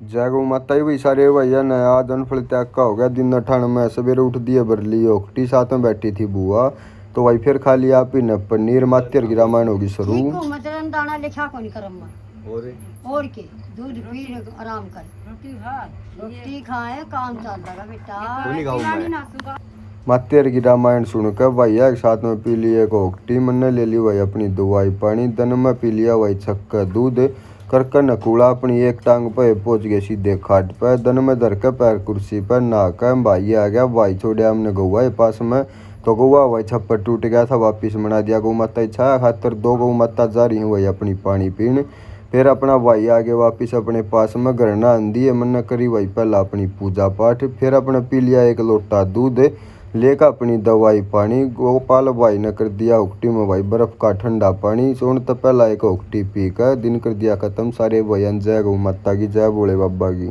जय गौ माता ही भाई सारे भैया नया जन फल त्याग का हो गया। दिन ठंड में सवेरे उठ दिए बरली ओखटी साथ में बैठी थी बुआ तो वही फिर खा लिया पीने पनीर मातेर की रामायण होगी शुरू। मतलब दाना लिखा को नहीं करम और के दूध पी आराम कर रोटी खाए काम चलता बेटा। मातेर की रामायण सुनकर भैया एक साथ में पी लिए ओखटी मन ने ले ली वही अपनी दवाई पानी दन में पी लिया वही छक्का दूध करकर नकूला अपनी एक टांग पे पहुंच गए सीधे खाट पर दन में धर कर पैर कुर्सी पर नहाकर भाई आ गया। भाई छोड़े हमने गौवा के पास में तो गौवा वही छप्पर टूट गया था वापिस बना दिया। गौ माता छाया खातर दो गौ माता जा रही वही अपनी पानी पीने फिर अपना भाई आगे वापिस अपने पास में घर ना दिए मन करी वही पहला अपनी पूजा पाठ फिर अपने पी लिया एक लोटा दूध लेकर अपनी दवाई पानी। गोपाल भाई ने कर दिया उकटी में भाई बर्फ का ठंडा पानी सोन तो पहला एक उकटी पी कर दिन कर दिया खत्म। सारे भजन जय गौ माता की जय भोले बाबा की।